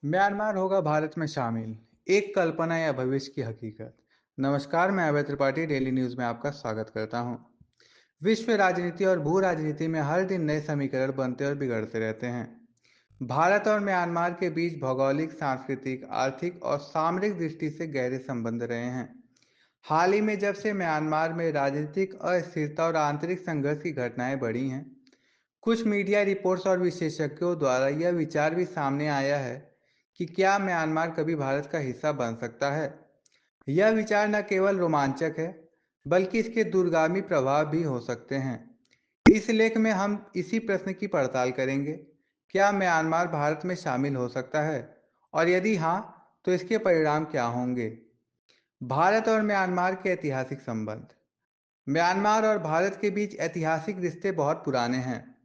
Myanmar होगा भारत में शामिल, एक कल्पना या भविष्य की हकीकत। नमस्कार, मैं अभय त्रिपाठी डेली न्यूज में आपका स्वागत करता हूं। विश्व राजनीति और भू राजनीति में हर दिन नए समीकरण बनते और बिगड़ते रहते हैं। भारत और म्यांमार के बीच भौगोलिक, सांस्कृतिक, आर्थिक और सामरिक दृष्टि से गहरे संबंध रहे हैं। हाल ही में जब से म्यांमार में राजनीतिक अस्थिरता और आंतरिक संघर्ष की घटनाएं बढ़ी हैं, कुछ मीडिया रिपोर्ट्स और विशेषज्ञों द्वारा यह विचार भी सामने आया है कि क्या म्यांमार कभी भारत का हिस्सा बन सकता है। यह विचार न केवल रोमांचक है, बल्कि इसके दूरगामी प्रभाव भी हो सकते हैं। इस लेख में हम इसी प्रश्न की पड़ताल करेंगे, क्या म्यांमार भारत में शामिल हो सकता है, और यदि हाँ, तो इसके परिणाम क्या होंगे। भारत और म्यांमार के ऐतिहासिक संबंध। म्यांमार और भारत के बीच ऐतिहासिक रिश्ते बहुत पुराने हैं।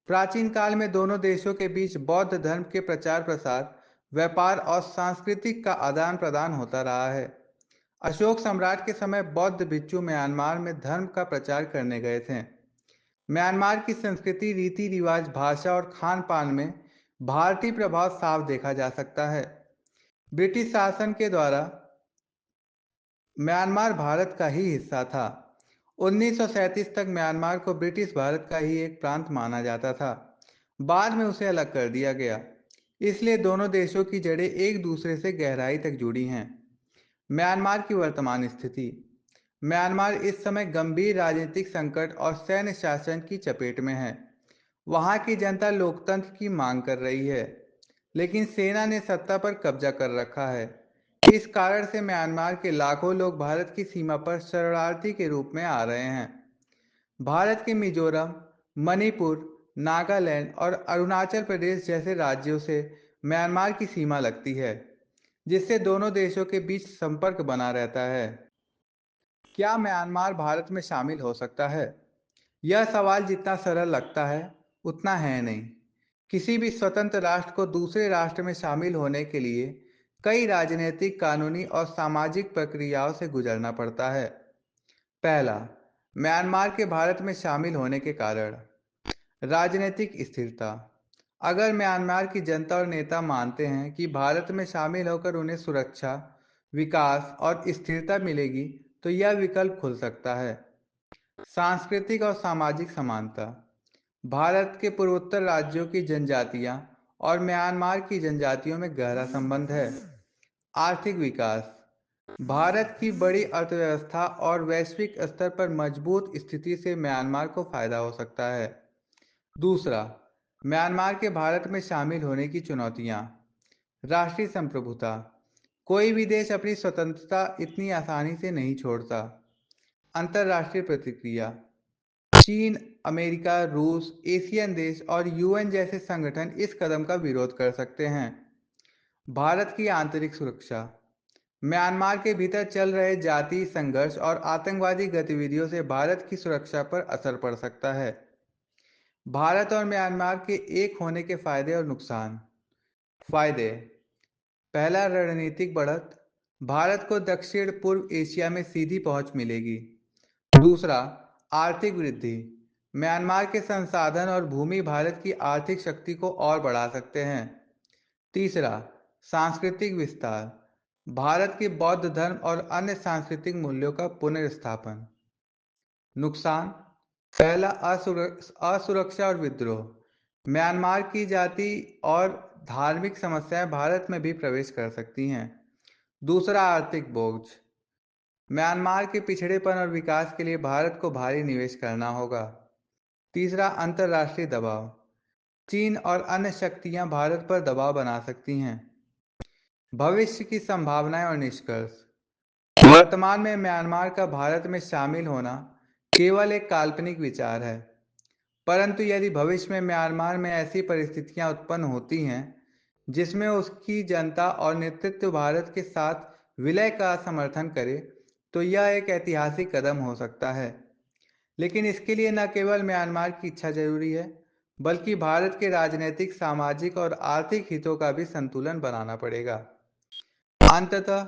प्राचीन काल में दोनों देशों के बीच बौद्ध धर्म के प्रचार प्रसार, व्यापार और सांस्कृतिक का आदान प्रदान होता रहा है। अशोक सम्राट के समय बौद्ध भिक्षु म्यांमार में धर्म का प्रचार करने गए थे। म्यांमार की संस्कृति, रीति रिवाज, भाषा और खान पान में भारतीय प्रभाव साफ देखा जा सकता है। ब्रिटिश शासन के द्वारा म्यांमार भारत का ही हिस्सा था। 1937 तक म्यांमार को ब्रिटिश भारत का ही एक प्रांत माना जाता था। बाद में उसे अलग कर दिया गया। इसलिए दोनों देशों की जड़ें एक दूसरे से गहराई तक जुड़ी हैं। म्यांमार की वर्तमान स्थिति। म्यांमार इस समय गंभीर राजनीतिक संकट और सैन्य शासन की चपेट में है। वहां की जनता लोकतंत्र की मांग कर रही है, लेकिन सेना ने सत्ता पर कब्जा कर रखा है। इस कारण से म्यांमार के लाखों लोग भारत की सीमा पर शरणार्थी के रूप में आ रहे हैं। भारत के मिजोरम, मणिपुर, नागालैंड और अरुणाचल प्रदेश जैसे राज्यों से म्यांमार की सीमा लगती है, जिससे दोनों देशों के बीच संपर्क बना रहता है। क्या म्यांमार भारत में शामिल हो सकता है? यह सवाल जितना सरल लगता है, उतना है नहीं। किसी भी स्वतंत्र राष्ट्र को दूसरे राष्ट्र में शामिल होने के लिए कई राजनीतिक, कानूनी और सामाजिक प्रक्रियाओं से गुजरना पड़ता है। पहला, म्यांमार के भारत में शामिल होने के कारण। राजनीतिक स्थिरता। अगर म्यांमार की जनता और नेता मानते हैं कि भारत में शामिल होकर उन्हें सुरक्षा, विकास और स्थिरता मिलेगी, तो यह विकल्प खुल सकता है। सांस्कृतिक और सामाजिक समानता। भारत के पूर्वोत्तर राज्यों की जनजातियां और म्यांमार की जनजातियों में गहरा संबंध है। आर्थिक विकास। भारत की बड़ी अर्थव्यवस्था और वैश्विक स्तर पर मजबूत स्थिति से म्यांमार को फायदा हो सकता है। दूसरा, म्यांमार के भारत में शामिल होने की चुनौतियां। राष्ट्रीय संप्रभुता। कोई भी देश अपनी स्वतंत्रता इतनी आसानी से नहीं छोड़ता। अंतर्राष्ट्रीय प्रतिक्रिया। चीन, अमेरिका, रूस, एशियन देश और यूएन जैसे संगठन इस कदम का विरोध कर सकते हैं। भारत की आंतरिक सुरक्षा। म्यांमार के भीतर चल रहे जातीय संघर्ष और आतंकवादी गतिविधियों से भारत की सुरक्षा पर असर पड़ सकता है। भारत और म्यांमार के एक होने के फायदे और नुकसान। फायदे। पहला, रणनीतिक बढ़त। भारत को दक्षिण पूर्व एशिया में सीधी पहुंच मिलेगी। दूसरा, आर्थिक वृद्धि। म्यांमार के संसाधन और भूमि भारत की आर्थिक शक्ति को और बढ़ा सकते हैं। तीसरा, सांस्कृतिक विस्तार। भारत के बौद्ध धर्म और अन्य सांस्कृतिक मूल्यों का पुनर्स्थापन। नुकसान। पहला, असुरक्षा और विद्रोह। म्यांमार की जाति और धार्मिक समस्याएं भारत में भी प्रवेश कर सकती हैं। दूसरा, आर्थिक बोझ। म्यांमार के पिछड़ेपन और विकास के लिए भारत को भारी निवेश करना होगा। तीसरा, अंतर्राष्ट्रीय दबाव। चीन और अन्य शक्तियां भारत पर दबाव बना सकती हैं। भविष्य की संभावनाएं और निष्कर्ष। वर्तमान में म्यांमार का भारत में शामिल होना केवल एक काल्पनिक विचार है, परंतु यदि भविष्य में म्यांमार में ऐसी परिस्थितियां उत्पन्न होती हैं जिसमें उसकी जनता और नेतृत्व भारत के साथ विलय का समर्थन करे, तो यह एक ऐतिहासिक कदम हो सकता है। लेकिन इसके लिए न केवल म्यांमार की इच्छा जरूरी है, बल्कि भारत के राजनीतिक, सामाजिक और आर्थिक हितों का भी संतुलन बनाना पड़ेगा। अंततः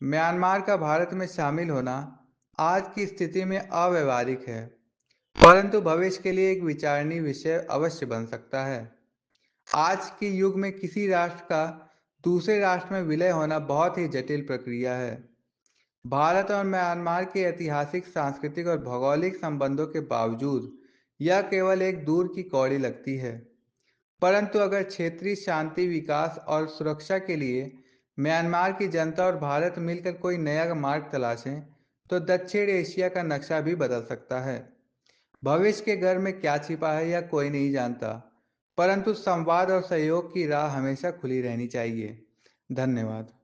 म्यांमार का भारत में शामिल होना आज की स्थिति में अव्यवहारिक है, परंतु भविष्य के लिए एक विचारणीय विषय अवश्य बन सकता है। आज के युग में किसी राष्ट्र का दूसरे राष्ट्र में विलय होना बहुत ही जटिल प्रक्रिया है। भारत और म्यांमार के ऐतिहासिक, सांस्कृतिक और भौगोलिक संबंधों के बावजूद यह केवल एक दूर की कौड़ी लगती है। परंतु अगर क्षेत्रीय शांति, विकास और सुरक्षा के लिए म्यांमार की जनता और भारत मिलकर कोई नया मार्ग तलाशें, तो दक्षिण एशिया का नक्शा भी बदल सकता है। भविष्य के घर में क्या छिपा है यह कोई नहीं जानता, परंतु संवाद और सहयोग की राह हमेशा खुली रहनी चाहिए। धन्यवाद।